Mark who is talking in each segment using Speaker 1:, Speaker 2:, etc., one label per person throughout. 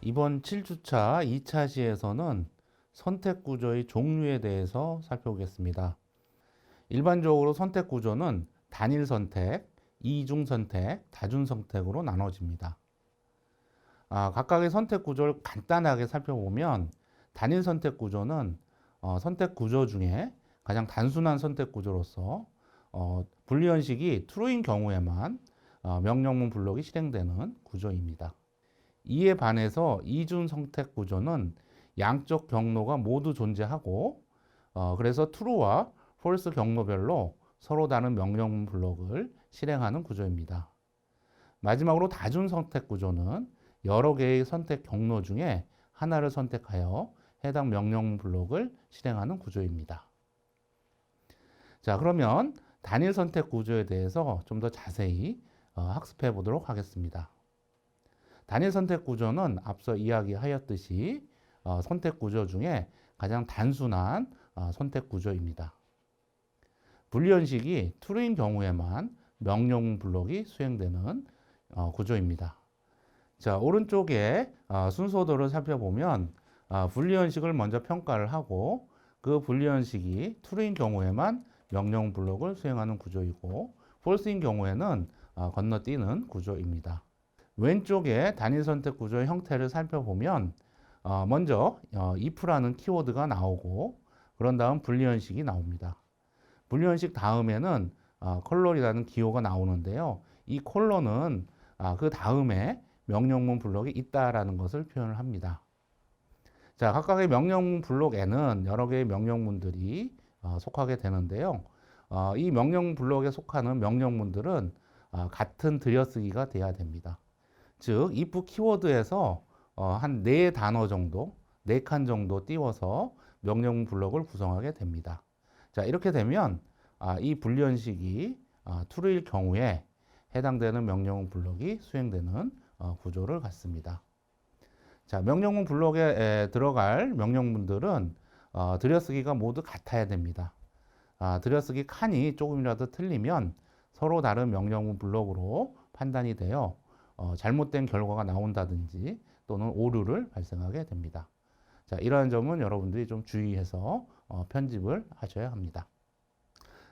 Speaker 1: 이번 7주차 2차 시에서는 선택 구조의 종류에 대해서 살펴보겠습니다. 일반적으로 선택 구조는 단일 선택, 이중 선택, 다중 선택으로 나눠집니다. 각각의 선택 구조를 간단하게 살펴보면 단일 선택 구조는 선택 구조 중에 가장 단순한 선택 구조로서 분리현식이 true인 경우에만 명령문 블록이 실행되는 구조입니다. 이에 반해서 이중 선택 구조는 양쪽 경로가 모두 존재하고 그래서 true와 false 경로별로 서로 다른 명령문 블록을 실행하는 구조입니다. 마지막으로 다중 선택 구조는 여러 개의 선택 경로 중에 하나를 선택하여 해당 명령문 블록을 실행하는 구조입니다. 자, 그러면 단일 선택 구조에 대해서 좀 더 자세히 학습해 보도록 하겠습니다. 단일 선택 구조는 앞서 이야기하였듯이 선택 구조 중에 가장 단순한 선택 구조입니다. 분리현식이 true인 경우에만 명령 블록이 수행되는 구조입니다. 자, 오른쪽에 순서도를 살펴보면 분리현식을 먼저 평가를 하고 그 분리현식이 true인 경우에만 명령 블록을 수행하는 구조이고 false인 경우에는 건너뛰는 구조입니다. 왼쪽에 단일 선택 구조의 형태를 살펴보면 먼저 if라는 키워드가 나오고 그런 다음 분리현식이 나옵니다. 분리현식 다음에는 컬러이라는 기호가 나오는데요. 이 컬러는 그 다음에 명령문 블록이 있다라는 것을 표현을 합니다. 자, 각각의 명령문 블록에는 여러 개의 명령문들이 속하게 되는데요. 이 명령 블록에 속하는 명령문들은 같은 들여쓰기가 돼야 됩니다. 즉, if 키워드에서 한 4단어 정도, 4칸 정도 띄워서 명령 블록을 구성하게 됩니다. 자, 이렇게 되면 이 분리현식이 true일 경우에 해당되는 명령 블록이 수행되는 구조를 갖습니다. 자, 명령문 블록에 들어갈 명령문들은 들여쓰기가 모두 같아야 됩니다. 들여쓰기 칸이 조금이라도 틀리면 서로 다른 명령문 블록으로 판단이 되어 잘못된 결과가 나온다든지 또는 오류를 발생하게 됩니다. 자, 이러한 점은 여러분들이 좀 주의해서 편집을 하셔야 합니다.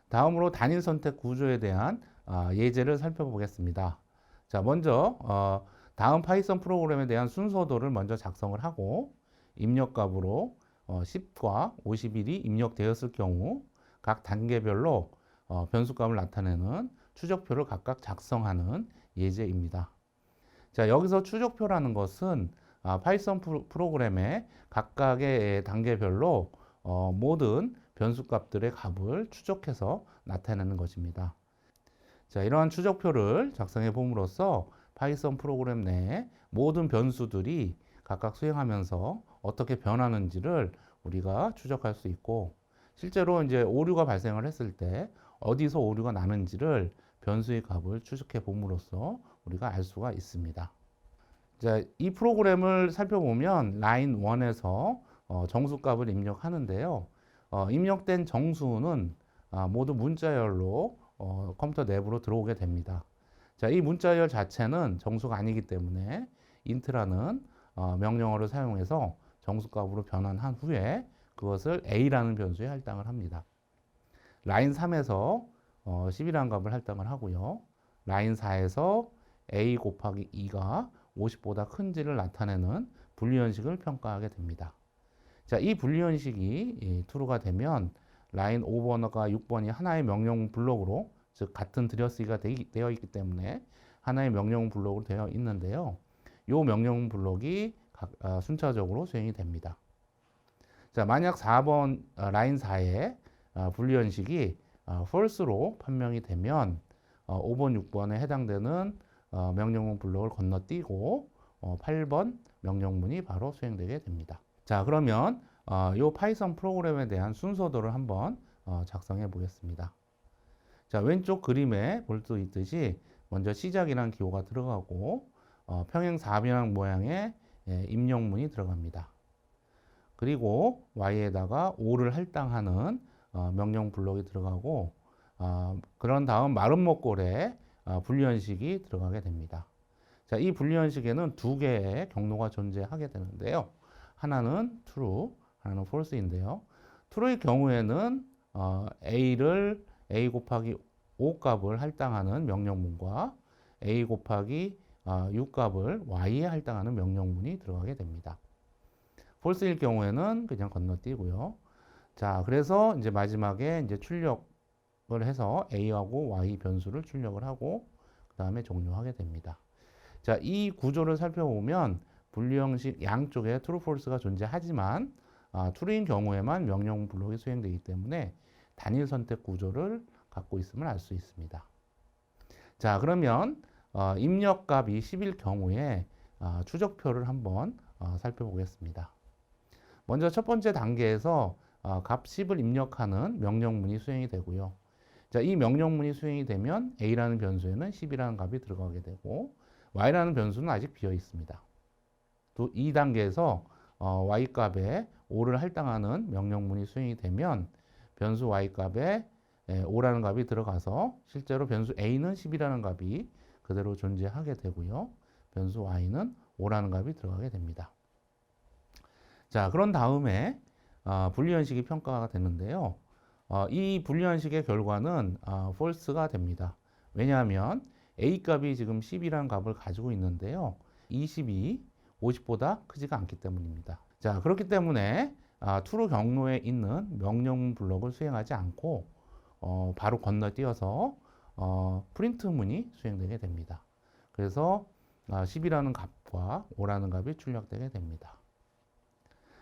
Speaker 1: 다음으로 단일 선택 구조에 대한 예제를 살펴보겠습니다. 자, 먼저 다음 파이썬 프로그램에 대한 순서도를 먼저 작성을 하고 입력값으로 10과 51이 입력되었을 경우 각 단계별로 변수값을 나타내는 추적표를 각각 작성하는 예제입니다. 자, 여기서 추적표라는 것은 파이썬 프로그램의 각각의 단계별로 모든 변수값들의 값을 추적해서 나타내는 것입니다. 자, 이러한 추적표를 작성해 봄으로써 파이썬 프로그램 내에 모든 변수들이 각각 수행하면서 어떻게 변하는지를 우리가 추적할 수 있고 실제로 이제 오류가 발생을 했을 때 어디서 오류가 나는지를 변수의 값을 추적해 봄으로써 우리가 알 수가 있습니다. 자, 이 프로그램을 살펴보면 라인 1에서 정수값을 입력하는데요. 입력된 정수는 모두 문자열로 컴퓨터 내부로 들어오게 됩니다. 자, 이 문자열 자체는 정수가 아니기 때문에 int라는 명령어를 사용해서 정수값으로 변환한 후에 그것을 a라는 변수에 할당을 합니다. 라인 3에서 10이라는 값을 할당을 하고요. 라인 4에서 a 곱하기 2가 50보다 큰지를 나타내는 분리현식을 평가하게 됩니다. 자, 이 분리현식이 true가 되면 라인 5번과 6번이 하나의 명령 블록으로 즉 같은 들여쓰기가 되어 있기 때문에 하나의 명령 블록으로 되어 있는데요. 이 명령 블록이 순차적으로 수행이 됩니다. 자, 만약 4번 라인 4에 분리현식이 false로 판명이 되면 5번, 6번에 해당되는 명령문 블록을 건너뛰고 8번 명령문이 바로 수행되게 됩니다. 자, 그러면 이 파이썬 프로그램에 대한 순서도를 한번 작성해 보겠습니다. 자, 왼쪽 그림에 볼 수 있듯이 먼저 시작이라는 기호가 들어가고 평행 4변형 모양의 입력문이 들어갑니다. 그리고 y에다가 5를 할당하는 명령 블록이 들어가고 그런 다음 마름모꼴에 분리현식이 들어가게 됩니다. 자, 이 불리언식에는 두 개의 경로가 존재하게 되는데요. 하나는 true, 하나는 false인데요. true의 경우에는 a를 a 곱하기 5 값을 할당하는 명령문과 a 곱하기 6 값을 y에 할당하는 명령문이 들어가게 됩니다. false일 경우에는 그냥 건너뛰고요. 자, 그래서 이제 마지막에 이제 출력을 해서 a하고 y 변수를 출력을 하고 그 다음에 종료하게 됩니다. 자, 이 구조를 살펴보면 분류 형식 양쪽에 true, false가 존재하지만 true인 경우에만 명령 블록이 수행되기 때문에 단일 선택 구조를 갖고 있음을 알 수 있습니다. 자, 그러면 입력값이 10일 경우에 추적표를 한번 살펴보겠습니다. 먼저 첫 번째 단계에서 값 10을 입력하는 명령문이 수행이 되고요. 자, 이 명령문이 수행이 되면 a라는 변수에는 10이라는 값이 들어가게 되고 y라는 변수는 아직 비어 있습니다. 또 2단계에서 y 값에 5를 할당하는 명령문이 수행이 되면 변수 y 값에 5라는 값이 들어가서 실제로 변수 a는 10이라는 값이 그대로 존재하게 되고요. 변수 y는 5라는 값이 들어가게 됩니다. 자, 그런 다음에 분리현식이 평가가 되는데요. 이 분리현식의 결과는 false가 됩니다. 왜냐하면 a 값이 지금 10이라는 값을 가지고 있는데요. 20이 50보다 크지가 않기 때문입니다. 자, 그렇기 때문에 true 경로에 있는 명령 블록을 수행하지 않고 바로 건너뛰어서 프린트 문이 수행되게 됩니다. 그래서 10이라는 값과 5라는 값이 출력되게 됩니다.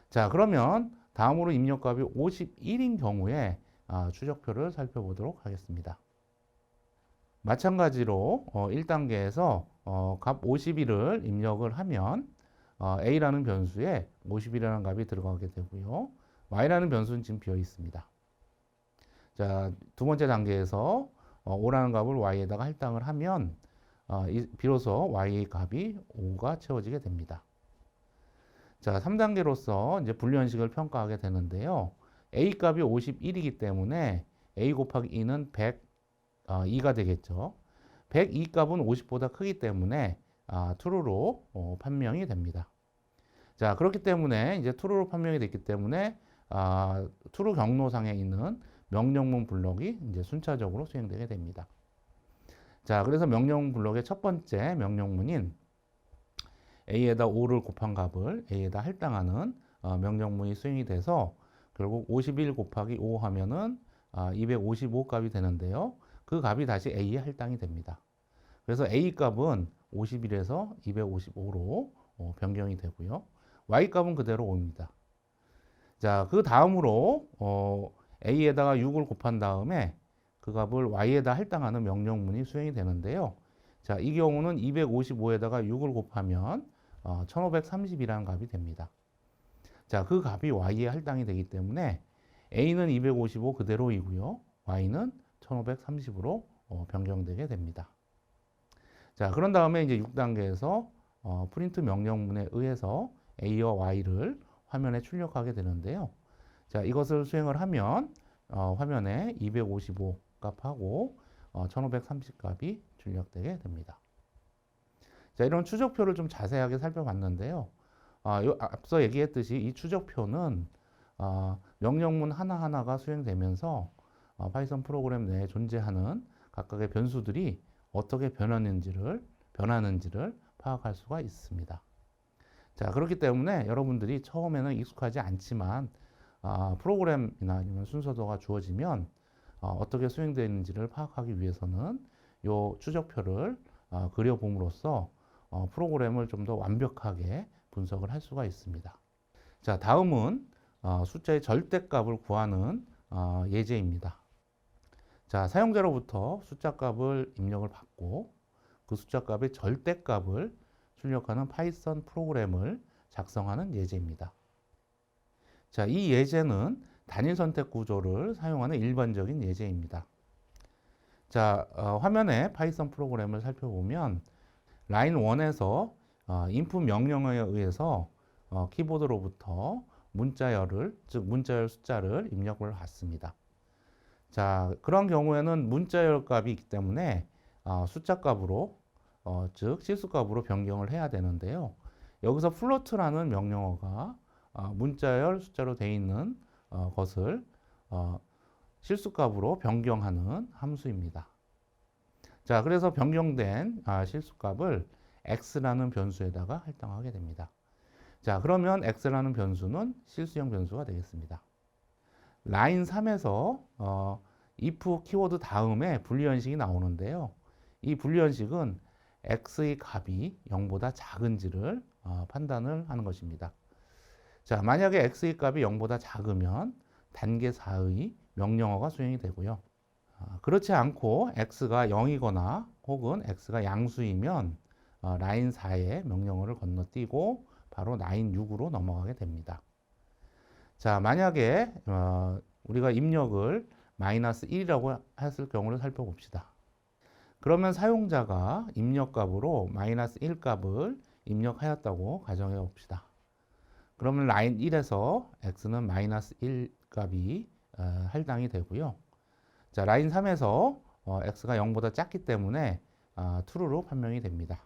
Speaker 1: 자, 그러면 다음으로 입력값이 51인 경우에 추적표를 살펴보도록 하겠습니다. 마찬가지로 1단계에서 값 51을 입력을 하면 a라는 변수에 50이라는 값이 들어가게 되고요. y라는 변수는 지금 비어 있습니다. 자, 두 번째 단계에서 5라는 값을 y에다가 할당을 하면 비로소 y의 값이 5가 채워지게 됩니다. 자, 3단계로서 이제 분류현식을 평가하게 되는데요. a 값이 51이기 때문에 a 곱하기 2는 102가 되겠죠. 102 값은 50보다 크기 때문에 true로 판명이 됩니다. 자, 그렇기 때문에 이제 true로 판명이 됐기 때문에 true 경로상에 있는 명령문 블록이 이제 순차적으로 수행되게 됩니다. 자, 그래서 명령 블록의 첫 번째 명령문인 a에다 5를 곱한 값을 a에다 할당하는 명령문이 수행이 돼서 결국 51 곱하기 5 하면은 255 값이 되는데요. 그 값이 다시 a에 할당이 됩니다. 그래서 a 값은 51에서 255로 변경이 되고요. y 값은 그대로 5입니다. 자, 그 다음으로 a에다가 6을 곱한 다음에 그 값을 y에다 할당하는 명령문이 수행이 되는데요. 자, 이 경우는 255에다가 6을 곱하면 1530이라는 값이 됩니다. 자, 그 값이 y에 할당이 되기 때문에 a는 255 그대로이고요. y는 1530으로 변경되게 됩니다. 자, 그런 다음에 이제 6단계에서 프린트 명령문에 의해서 a와 y를 화면에 출력하게 되는데요. 자, 이것을 수행을 하면 화면에 255 값하고 1530 값이 출력되게 됩니다. 자, 이런 추적표를 좀 자세하게 살펴봤는데요. 앞서 얘기했듯이 이 추적표는 명령문 하나하나가 수행되면서 파이썬 프로그램 내에 존재하는 각각의 변수들이 어떻게 변하는지를 파악할 수가 있습니다. 자, 그렇기 때문에 여러분들이 처음에는 익숙하지 않지만 프로그램이나 아니면 순서도가 주어지면 어떻게 수행되는지를 파악하기 위해서는 이 추적표를 그려봄으로써 프로그램을 좀 더 완벽하게 분석을 할 수가 있습니다. 자, 다음은 숫자의 절대값을 구하는 예제입니다. 자, 사용자로부터 숫자 값을 입력을 받고 그 숫자 값의 절대값을 출력하는 파이썬 프로그램을 작성하는 예제입니다. 자, 이 예제는 단일 선택 구조를 사용하는 일반적인 예제입니다. 자, 화면에 파이썬 프로그램을 살펴보면 라인 1에서 input 명령어에 의해서 키보드로부터 문자열을, 즉 문자열 숫자를 입력을 받습니다. 자, 그런 경우에는 문자열 값이 있기 때문에 숫자 값으로 즉 실수값으로 변경을 해야 되는데요. 여기서 float라는 명령어가 문자열 숫자로 되어 있는 것을 실수값으로 변경하는 함수입니다. 자, 그래서 변경된 실수값을 x라는 변수에다가 할당하게 됩니다. 자, 그러면 x라는 변수는 실수형 변수가 되겠습니다. 라인 3에서 if 키워드 다음에 분리현식이 나오는데요. 이 분리현식은 x의 값이 0보다 작은지를 판단을 하는 것입니다. 자, 만약에 x의 값이 0보다 작으면 단계 4의 명령어가 수행이 되고요. 그렇지 않고 x가 0이거나 혹은 x가 양수이면 라인 4의 명령어를 건너뛰고 바로 라인 6으로 넘어가게 됩니다. 자, 만약에 우리가 입력을 마이너스 1이라고 했을 경우를 살펴봅시다. 그러면 사용자가 입력값으로 마이너스 1 값을 입력하였다고 가정해 봅시다. 그러면 라인 1에서 x는 마이너스 1 값이 할당이 되고요. 자, 라인 3에서 x가 0보다 작기 때문에 true로 판명이 됩니다.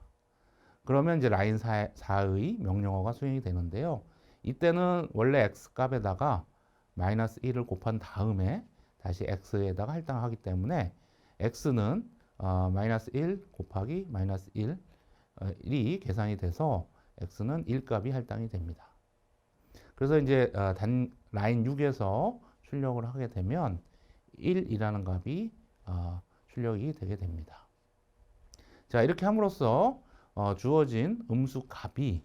Speaker 1: 그러면 이제 라인 4의 명령어가 수행이 되는데요. 이때는 원래 x 값에다가 마이너스 1을 곱한 다음에 다시 x에다가 할당하기 때문에 x는 마이너스 1 곱하기 마이너스 1이 계산이 돼서 x는 1 값이 할당이 됩니다. 그래서 이제 라인 6에서 출력을 하게 되면 1이라는 값이 출력이 되게 됩니다. 자, 이렇게 함으로써 주어진 음수 값이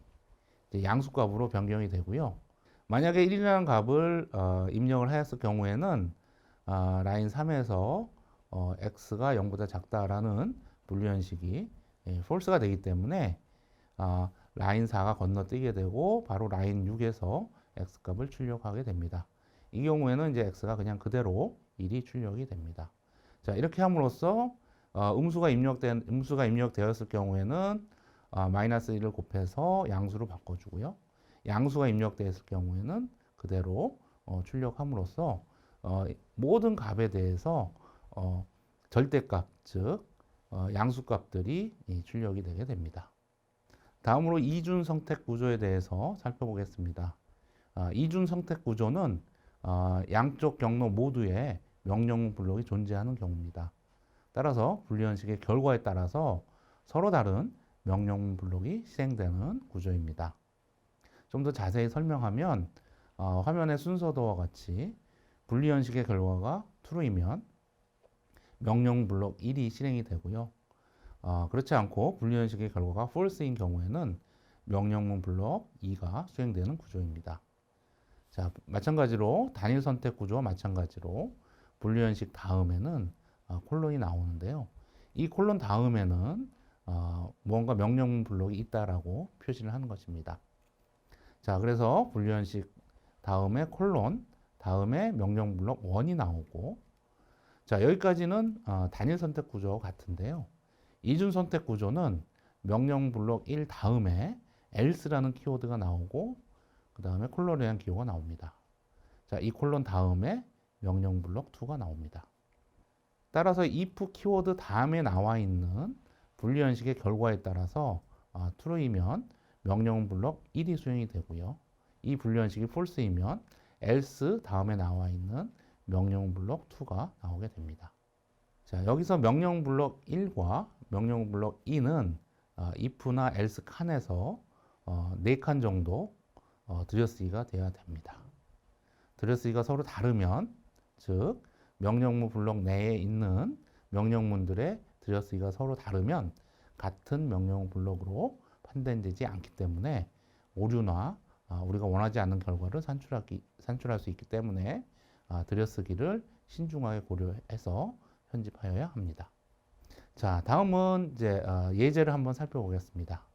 Speaker 1: 양수값으로 변경이 되고요. 만약에 1이라는 값을 입력을 하였을 경우에는 라인 3에서 x가 0보다 작다라는 분류현식이 false가 되기 때문에 라인 4가 건너뛰게 되고 바로 라인 6에서 x값을 출력하게 됩니다. 이 경우에는 이제 x가 그냥 그대로 1이 출력이 됩니다. 자, 이렇게 함으로써 음수가 입력되었을 경우에는 마이너스 1을 곱해서 양수로 바꿔주고요. 양수가 입력되었을 경우에는 그대로 출력함으로써 모든 값에 대해서 절대값, 즉 양수값들이 출력이 되게 됩니다. 다음으로 이준 선택 구조에 대해서 살펴보겠습니다. 이준 선택 구조는 양쪽 경로 모두에 명령 블록이 존재하는 경우입니다. 따라서 분리현식의 결과에 따라서 서로 다른 명령 블록이 실행되는 구조입니다. 좀 더 자세히 설명하면 화면의 순서도와 같이 분리현식의 결과가 true이면 명령 블록 1이 실행이 되고요. 그렇지 않고 분리현식의 결과가 false인 경우에는 명령문 블록 2가 수행되는 구조입니다. 자, 마찬가지로 단일 선택 구조와 마찬가지로 분리현식 다음에는 콜론이 나오는데요. 이 콜론 다음에는 무언가 명령문 블록이 있다라고 표시를 하는 것입니다. 자, 그래서 분리현식 다음에 콜론, 다음에 명령 블록 1이 나오고, 자, 여기까지는 단일 선택 구조와 같은데요. 이준 선택 구조는 명령 블록 1 다음에 else라는 키워드가 나오고, 그 다음에 콜론이라는 기호가 나옵니다. 자, 이 콜론 다음에 명령 블록 2가 나옵니다. 따라서 if 키워드 다음에 나와 있는 분리현식의 결과에 따라서 true이면 명령 블록 1이 수행이 되고요. 이 분리현식이 false이면 else 다음에 나와 있는 명령 블록 2가 나오게 됩니다. 자, 여기서 명령 블록 1과 명령 블록 2는 if나 else 칸에서 4칸 정도 들여쓰기가 되어야 됩니다. 들여쓰기가 서로 다르면, 즉 명령문 블록 내에 있는 명령문들의 들여쓰기가 서로 다르면 같은 명령 블록으로 판단되지 않기 때문에 오류나 우리가 원하지 않는 결과를 산출할 수 있기 때문에 들여쓰기를 신중하게 고려해서 편집하여야 합니다. 자, 다음은 이제 예제를 한번 살펴보겠습니다.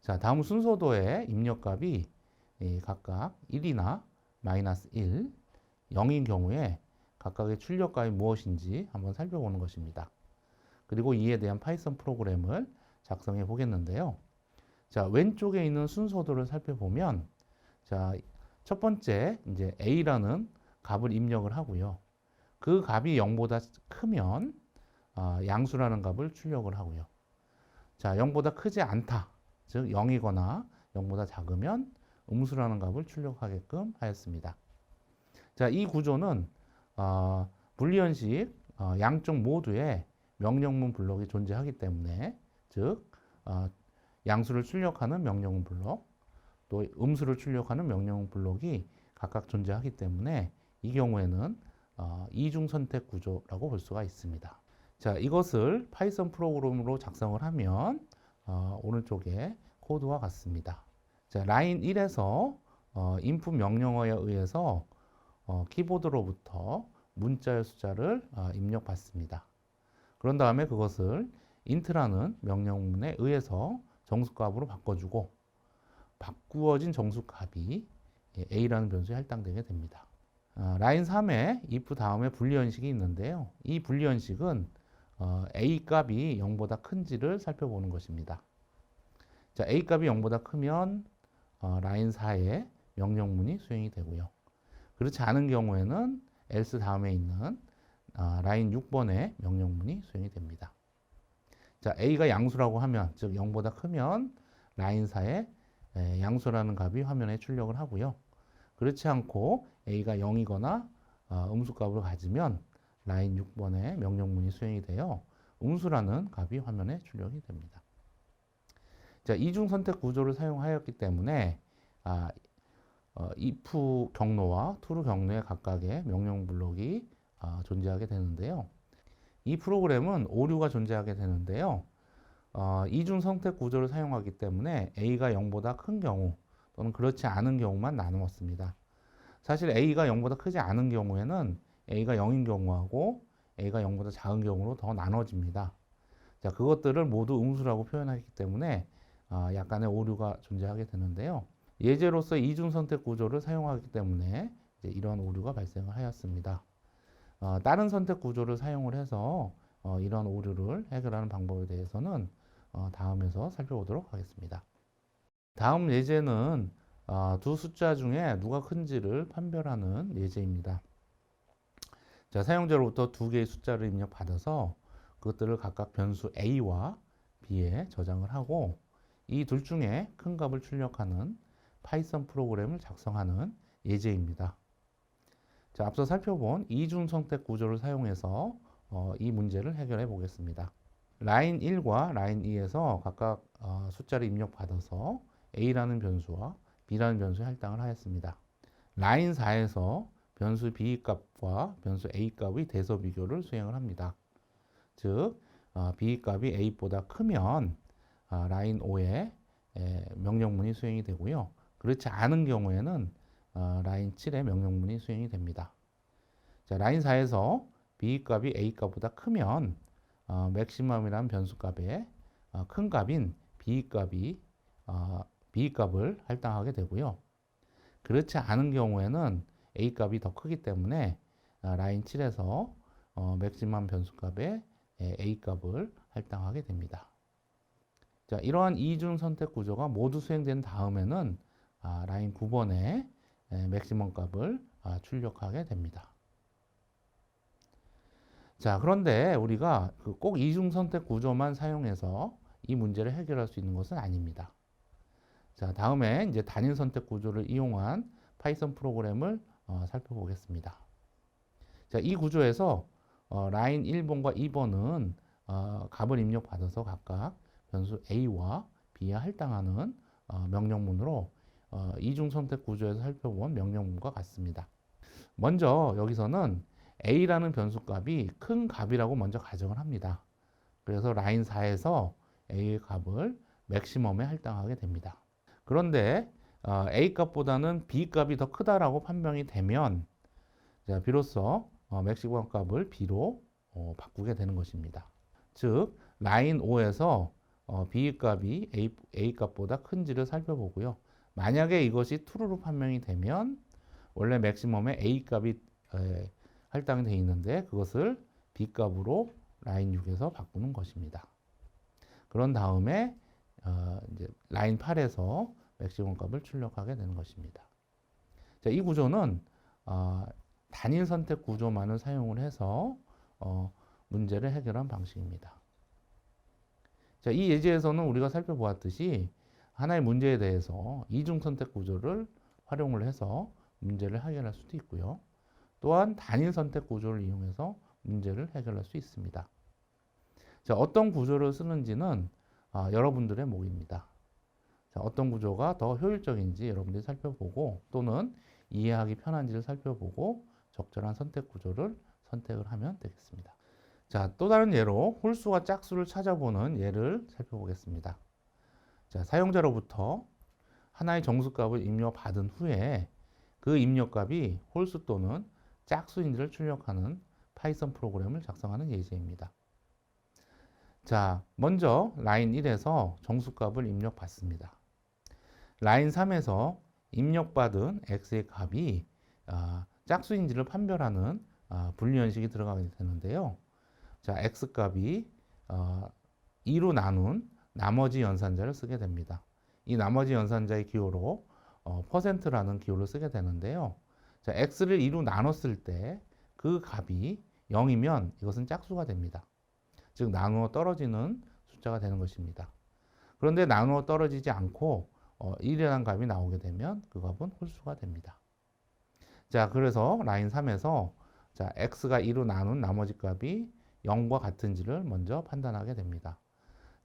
Speaker 1: 자, 다음 순서도의 입력값이 각각 1이나 마이너스 1, 0인 경우에 각각의 출력값이 무엇인지 한번 살펴보는 것입니다. 그리고 이에 대한 파이썬 프로그램을 작성해 보겠는데요. 자, 왼쪽에 있는 순서도를 살펴보면, 자, 첫 번째 이제 a라는 값을 입력을 하고요. 그 값이 0보다 크면 양수라는 값을 출력을 하고요. 자, 0보다 크지 않다. 즉 0이거나 0보다 작으면 음수라는 값을 출력하게끔 하였습니다. 자, 이 구조는 불리현식 양쪽 모두에 명령문 블록이 존재하기 때문에 즉 양수를 출력하는 명령문 블록 또 음수를 출력하는 명령문 블록이 각각 존재하기 때문에 이 경우에는 이중 선택 구조라고 볼 수가 있습니다. 자, 이것을 파이썬 프로그램으로 작성을 하면 오른쪽에 코드와 같습니다. 자, 라인 1에서 input 명령어에 의해서 키보드로부터 문자의 숫자를 입력받습니다. 그런 다음에 그것을 int라는 명령문에 의해서 정수값으로 바꿔주고 바꾸어진 정수값이 a라는 변수에 할당되게 됩니다. 라인 3에 if 다음에 분리현식이 있는데요. 이 분리현식은 a 값이 0보다 큰지를 살펴보는 것입니다. 자, a 값이 0보다 크면 라인 4에 명령문이 수행이 되고요. 그렇지 않은 경우에는 else 다음에 있는 라인 6번의 명령문이 수행이 됩니다. 자, a가 양수라고 하면 즉 0보다 크면 라인 4에 양수라는 값이 화면에 출력을 하고요. 그렇지 않고 a가 0이거나 음수값을 가지면 라인 6번의 명령문이 수행이 되어 음수라는 값이 화면에 출력이 됩니다. 자, 이중 선택 구조를 사용하였기 때문에 if 경로와 true 경로에 각각의 명령 블록이 존재하게 되는데요. 이 프로그램은 오류가 존재하게 되는데요. 이중 선택 구조를 사용하기 때문에 a가 0보다 큰 경우 또는 그렇지 않은 경우만 나누었습니다. 사실 a가 0보다 크지 않은 경우에는 a가 0인 경우하고 a가 0보다 작은 경우로 더 나눠집니다. 자, 그것들을 모두 음수라고 표현하기 때문에 약간의 오류가 존재하게 되는데요. 예제로서 이중선택 구조를 사용하기 때문에 이제 이러한 오류가 발생을 하였습니다. 다른 선택 구조를 사용을 해서 이러한 오류를 해결하는 방법에 대해서는 다음에서 살펴보도록 하겠습니다. 다음 예제는 두 숫자 중에 누가 큰지를 판별하는 예제입니다. 자, 사용자로부터 두 개의 숫자를 입력받아서 그것들을 각각 변수 a와 b에 저장을 하고 이 둘 중에 큰 값을 출력하는 파이썬 프로그램을 작성하는 예제입니다. 자, 앞서 살펴본 이중 선택 구조를 사용해서 이 문제를 해결해 보겠습니다. 라인 1과 라인 2에서 각각 숫자를 입력받아서 a라는 변수와 b라는 변수에 할당을 하였습니다. 라인 4에서 변수 b 값과 변수 a 값의 대서 비교를 수행을 합니다. 즉 b 값이 a보다 크면 라인 5에 명령문이 수행이 되고요. 그렇지 않은 경우에는 라인 7에 명령문이 수행이 됩니다. 자, 라인 4에서 b 값이 a 값보다 크면 맥시멈이라는 변수 값에 큰 값인 b 값이 b 값을 할당하게 되고요. 그렇지 않은 경우에는 a 값이 더 크기 때문에 라인 7에서 맥시멈 변수 값에 a 값을 할당하게 됩니다. 자, 이러한 이중 선택 구조가 모두 수행된 다음에는 라인 9번에 맥시멈 값을 출력하게 됩니다. 자, 그런데 우리가 꼭 이중 선택 구조만 사용해서 이 문제를 해결할 수 있는 것은 아닙니다. 자, 다음에 이제 단일 선택 구조를 이용한 파이썬 프로그램을 살펴보겠습니다. 자, 이 구조에서 라인 1번과 2번은 값을 입력받아서 각각 변수 a와 b에 할당하는 명령문으로 이중 선택 구조에서 살펴본 명령문과 같습니다. 먼저 여기서는 a라는 변수 값이 큰 값이라고 먼저 가정을 합니다. 그래서 라인 4에서 a의 값을 맥시멈에 할당하게 됩니다. 그런데 a 값보다는 b 값이 더 크다라고 판명이 되면 비로소 맥시멈 값을 b로 바꾸게 되는 것입니다. 즉 라인 5에서 b 값이 a 값보다 큰지를 살펴보고요. 만약에 이것이 true로 판명이 되면 원래 맥시멈에 a 값이 할당이 되어 있는데 그것을 b 값으로 라인 6에서 바꾸는 것입니다. 그런 다음에 이제 라인 8에서 맥시멈 값을 출력하게 되는 것입니다. 자, 이 구조는 단일 선택 구조만을 사용을 해서 문제를 해결한 방식입니다. 자, 이 예제에서는 우리가 살펴보았듯이 하나의 문제에 대해서 이중 선택 구조를 활용을 해서 문제를 해결할 수도 있고요. 또한 단일 선택 구조를 이용해서 문제를 해결할 수 있습니다. 자, 어떤 구조를 쓰는지는 여러분들의 몫입니다. 자, 어떤 구조가 더 효율적인지 여러분들이 살펴보고 또는 이해하기 편한지를 살펴보고 적절한 선택 구조를 선택을 하면 되겠습니다. 자, 또 다른 예로 홀수와 짝수를 찾아보는 예를 살펴보겠습니다. 자, 사용자로부터 하나의 정수값을 입력받은 후에 그 입력값이 홀수 또는 짝수인지를 출력하는 파이썬 프로그램을 작성하는 예제입니다. 자, 먼저 라인 1에서 정수값을 입력받습니다. 라인 3에서 입력받은 x의 값이 짝수인지를 판별하는 분리현식이 들어가게 되는데요. 자, x값이 2로 나눈 나머지 연산자를 쓰게 됩니다. 이 나머지 연산자의 기호로 %라는 기호를 쓰게 되는데요. 자, x를 2로 나눴을 때 그 값이 0이면 이것은 짝수가 됩니다. 즉 나누어 떨어지는 숫자가 되는 것입니다. 그런데 나누어 떨어지지 않고 1이라는 값이 나오게 되면 그 값은 홀수가 됩니다. 자, 그래서 라인 3에서 자, x가 2로 나눈 나머지 값이 0과 같은지를 먼저 판단하게 됩니다.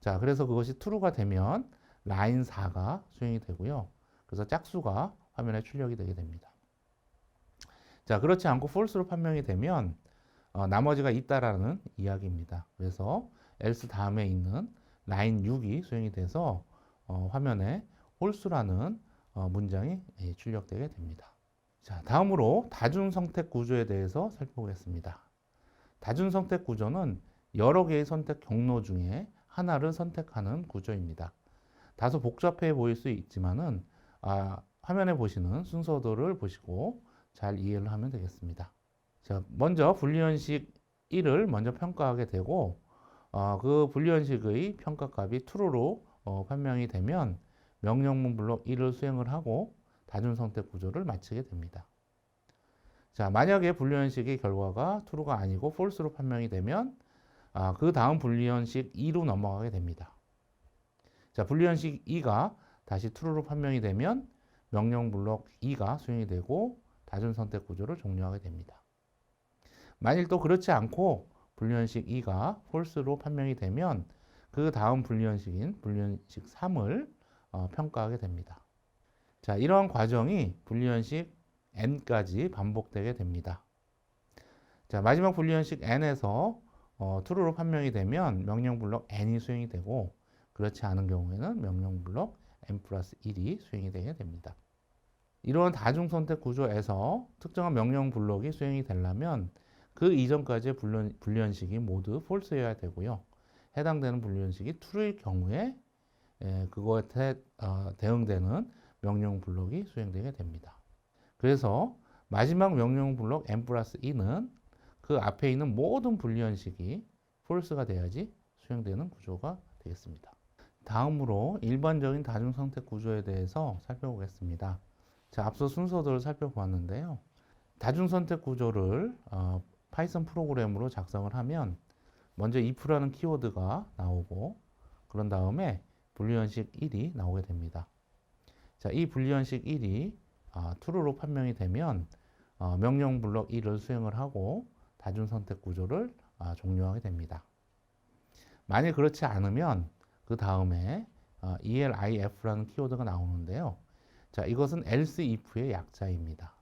Speaker 1: 자, 그래서 그것이 true가 되면 라인 4가 수행이 되고요. 그래서 짝수가 화면에 출력이 되게 됩니다. 자, 그렇지 않고 false로 판명이 되면 나머지가 있다라는 이야기입니다. 그래서 else 다음에 있는 라인 6이 수행이 돼서 화면에 홀수라는 문장이 출력되게 됩니다. 자, 다음으로 다중선택 구조에 대해서 살펴보겠습니다. 다중선택 구조는 여러 개의 선택 경로 중에 하나를 선택하는 구조입니다. 다소 복잡해 보일 수 있지만은 화면에 보시는 순서도를 보시고 잘 이해를 하면 되겠습니다. 자, 먼저 분리현식 1을 먼저 평가하게 되고 그 분리현식의 평가값이 true로 판명이 되면 명령문 블록 1을 수행을 하고 다중선택 구조를 마치게 됩니다. 자, 만약에 분리현식의 결과가 true가 아니고 false로 판명이 되면 그 다음 분리현식 2로 넘어가게 됩니다. 자, 분리현식 2가 다시 true로 판명이 되면 명령 블록 2가 수행이 되고 다중선택 구조를 종료하게 됩니다. 만일 또 그렇지 않고 분리현식 2가 false로 판명이 되면 그 다음 분리현식인 분리현식 3을 평가하게 됩니다. 자, 이러한 과정이 분리현식 n까지 반복되게 됩니다. 자, 마지막 분리현식 n에서 true로 판명이 되면 명령 블록 n이 수행이 되고 그렇지 않은 경우에는 명령 블록 n 플러스 1이 수행이 되게 됩니다. 이러한 다중선택 구조에서 특정한 명령 블록이 수행이 되려면 그 이전까지의 분리현식이 모두 false여야 되고요. 해당되는 분리현식이 true일 경우에 그거에 대응되는 명령 블록이 수행되게 됩니다. 그래서 마지막 명령 블록 n 플러스 2는 그 앞에 있는 모든 분리현식이 false가 돼야지 수행되는 구조가 되겠습니다. 다음으로 일반적인 다중선택 구조에 대해서 살펴보겠습니다. 자, 앞서 순서들을 살펴보았는데요. 다중선택 구조를 파이썬 프로그램으로 작성을 하면 먼저 if라는 키워드가 나오고 그런 다음에 분리현식 1이 나오게 됩니다. 자, 이 분리현식 1이 true로 판명이 되면 명령 블록 1을 수행을 하고 다중선택 구조를 종료하게 됩니다. 만약 그렇지 않으면 그 다음에 elif라는 키워드가 나오는데요. 자, 이것은 else if의 약자입니다.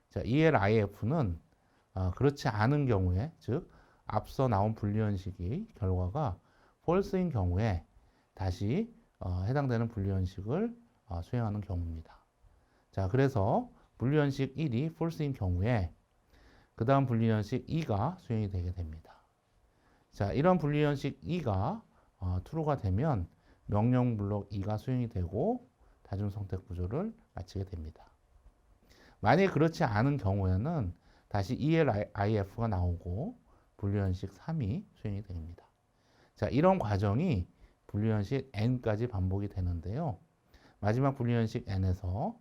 Speaker 1: 자, elif는 그렇지 않은 경우에, 즉 앞서 나온 분리현식의 결과가 false인 경우에 다시 해당되는 분리현식을 수행하는 경우입니다. 자, 그래서 분리현식 1이 false인 경우에 그 다음 분리현식 2가 수행이 되게 됩니다. 자, 이런 분리현식 2가 true가 되면 명령 블록 2가 수행이 되고 다중선택 구조를 마치게 됩니다. 만약 그렇지 않은 경우에는 다시 elif가 나오고 분리현식 3이 수행이 됩니다. 자, 이런 과정이 분리현식 n까지 반복이 되는데요. 마지막 분리현식 n에서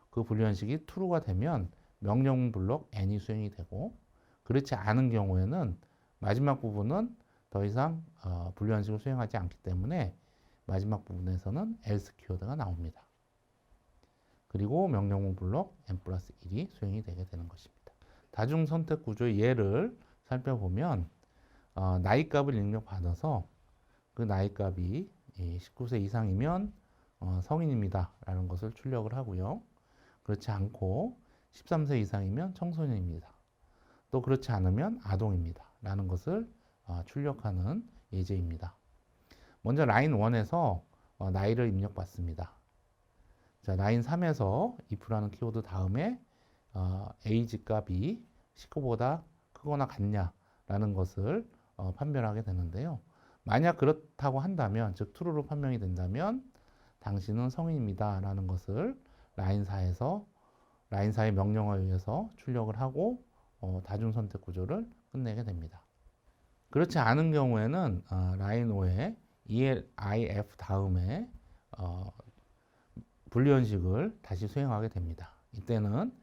Speaker 1: 그 분리현식이 true가 되면 명령 블록 n이 수행이 되고 그렇지 않은 경우에는 마지막 부분은 더 이상 불리언식을 수행하지 않기 때문에 마지막 부분에서는 else 키워드가 나옵니다. 그리고 명령문 블록 n+1이 수행이 되게 되는 것입니다. 다중선택 구조의 예를 살펴보면 나이 값을 입력받아서 그 나이 값이 19세 이상이면 성인입니다 라는 것을 출력을 하고요. 그렇지 않고 13세 이상이면 청소년입니다. 또 그렇지 않으면 아동입니다 라는 것을 출력하는 예제입니다. 먼저 라인 1에서 나이를 입력받습니다. 자, 라인 3에서 if라는 키워드 다음에 age 값이 19보다 크거나 같냐라는 것을 판별하게 되는데요. 만약 그렇다고 한다면, 즉 true로 판명이 된다면 당신은 성인입니다 라는 것을 라인 4의 명령어에 의해서 출력을 하고 다중선택 구조를 끝내게 됩니다. 그렇지 않은 경우에는 라인 5에 elif 다음에 불리언식을 다시 수행하게 됩니다. 이때는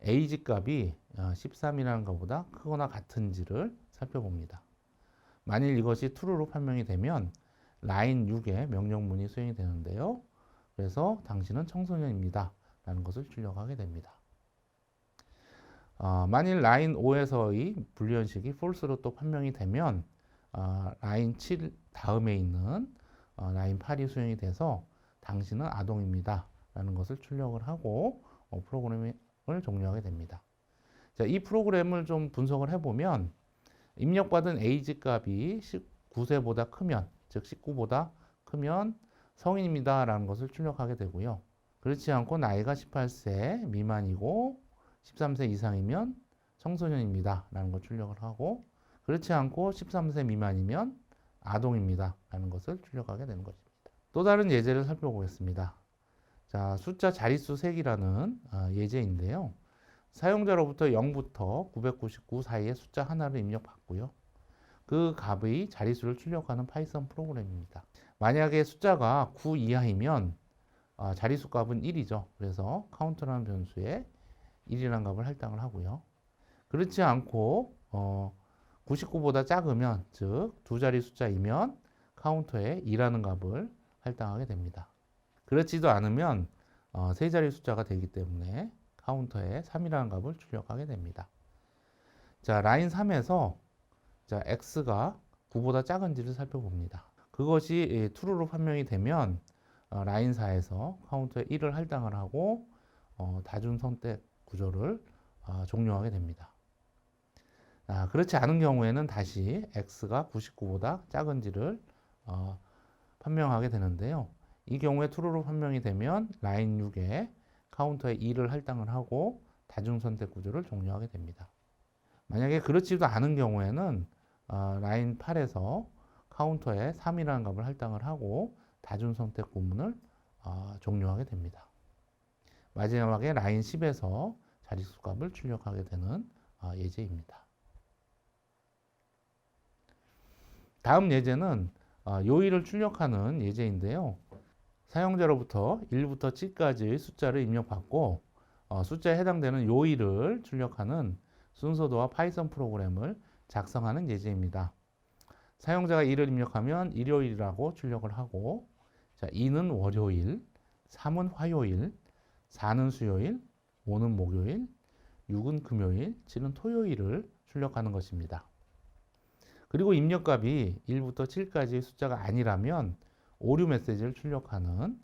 Speaker 1: age 값이 13이라는 것보다 크거나 같은지를 살펴봅니다. 만일 이것이 true로 판명이 되면 라인 6에 명령문이 수행이 되는데요. 그래서 당신은 청소년입니다 라는 것을 출력하게 됩니다. 만일 라인 5에서의 불리언식이 false로 또 판명이 되면 라인 7 다음에 있는 라인 8이 수행이 돼서 당신은 아동입니다 라는 것을 출력을 하고 프로그램을 종료하게 됩니다. 자, 이 프로그램을 좀 분석을 해보면 입력받은 age 값이 19세보다 크면, 즉 19보다 크면 성인입니다 라는 것을 출력하게 되고요. 그렇지 않고 나이가 18세 미만이고 13세 이상이면 청소년입니다 라는 걸 출력을 하고, 그렇지 않고 13세 미만이면 아동입니다 라는 것을 출력하게 되는 것입니다. 또 다른 예제를 살펴보겠습니다. 자, 숫자 자릿수 세기라는 예제인데요. 사용자로부터 0부터 999 사이의 숫자 하나를 입력받고요. 그 값의 자릿수를 출력하는 파이썬 프로그램입니다. 만약에 숫자가 9 이하이면 자릿수 값은 1이죠. 그래서 카운트라는 변수에 1이라는 값을 할당을 하고요. 그렇지 않고 99보다 작으면, 즉 두 자리 숫자이면 카운터에 2라는 값을 할당하게 됩니다. 그렇지도 않으면 세 자리 숫자가 되기 때문에 카운터에 3이라는 값을 출력하게 됩니다. 자, 라인 3에서 자, x가 9보다 작은지를 살펴봅니다. 그것이 true로 판명이 되면 라인 4에서 카운터에 1을 할당을 하고 다중선택 구조를 종료하게 됩니다. 그렇지 않은 경우에는 다시 x가 99보다 작은지를 판명하게 되는데요. 이 경우에 true로 판명이 되면 라인 6에 카운터에 2를 할당을 하고 다중선택 구조를 종료하게 됩니다. 만약에 그렇지도 않은 경우에는 라인 8에서 카운터에 3이라는 값을 할당을 하고 다중선택 구문을 종료하게 됩니다. 마지막에 라인 10에서 자릿수 값을 출력하게 되는 예제입니다. 다음 예제는 요일을 출력하는 예제인데요. 사용자로부터 1부터 7까지의 숫자를 입력받고 숫자에 해당되는 요일을 출력하는 순서도와 파이썬 프로그램을 작성하는 예제입니다. 사용자가 2를 입력하면 일요일이라고 출력을 하고, 자, 2는 월요일, 3은 화요일, 4는 수요일, 5는 목요일, 6은 금요일, 7은 토요일을 출력하는 것입니다. 그리고 입력값이 1부터 7까지의 숫자가 아니라면 오류 메시지를 출력하는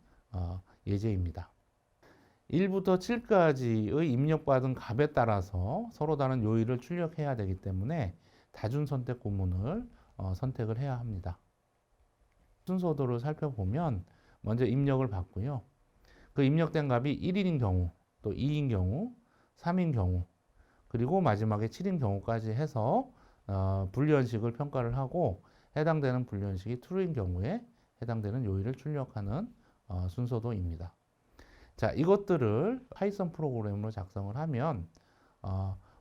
Speaker 1: 예제입니다. 1부터 7까지의 입력받은 값에 따라서 서로 다른 요일을 출력해야 되기 때문에 다중선택 구문을 선택을 해야 합니다. 순서도를 살펴보면 먼저 입력을 받고요. 그 입력된 값이 1인 경우, 또 2인 경우, 3인 경우, 그리고 마지막에 7인 경우까지 해서 불리언식을 평가를 하고 해당되는 불리언식이 true인 경우에 해당되는 요일을 출력하는 순서도입니다. 자, 이것들을 파이썬 프로그램으로 작성을 하면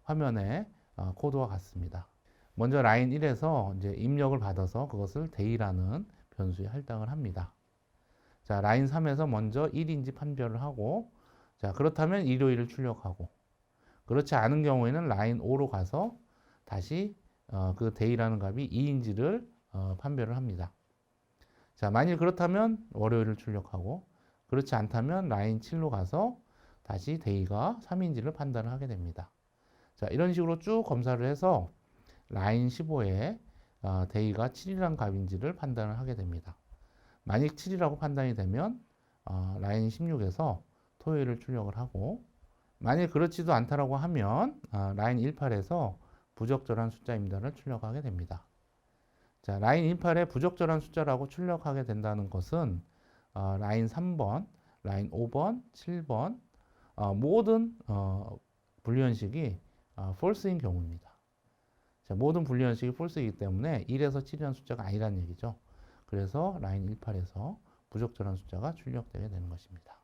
Speaker 1: 화면에 코드와 같습니다. 먼저 라인 1에서 이제 입력을 받아서 그것을 day라는 변수에 할당을 합니다. 자, 라인 3에서 먼저 1인지 판별을 하고, 자, 그렇다면 일요일을 출력하고, 그렇지 않은 경우에는 라인 5로 가서 다시 그 day라는 값이 2인지를 판별을 합니다. 자, 만일 그렇다면 월요일을 출력하고 그렇지 않다면 라인 7로 가서 다시 데이가 3인지를 판단을 하게 됩니다. 자, 이런 식으로 쭉 검사를 해서 라인 15에 데이가 7이라는 값인지를 판단을 하게 됩니다. 만약 7이라고 판단이 되면 라인 16에서 토요일을 출력을 하고 만약 그렇지도 않다라고 하면 라인 18에서 부적절한 숫자입니다를 출력하게 됩니다. 자, 라인 18에 부적절한 숫자라고 출력하게 된다는 것은 라인 3번, 라인 5번, 7번 모든 분류현식이 false인 경우입니다. 자, 모든 분류현식이 false이기 때문에 1에서 7이라는 숫자가 아니라는 얘기죠. 그래서 라인 18에서 부적절한 숫자가 출력되게 되는 것입니다.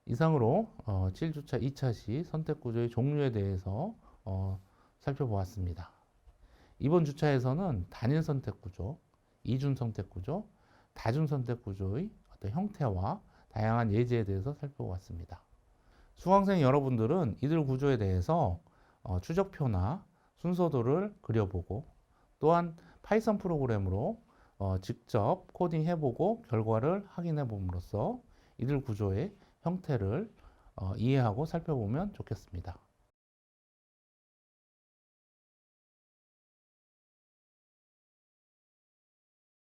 Speaker 1: 이상으로 7주차 2차 시 선택구조의 종류에 대해서 살펴보았습니다. 이번 주차에서는 단일 선택구조, 이중 선택구조, 다중 선택구조의 어떤 형태와 다양한 예제에 대해서 살펴보았습니다. 수강생 여러분들은 이들 구조에 대해서 추적표나 순서도를 그려보고 또한 파이썬 프로그램으로 직접 코딩해보고 결과를 확인해봄으로써 이들 구조의 형태를 이해하고 살펴보면 좋겠습니다.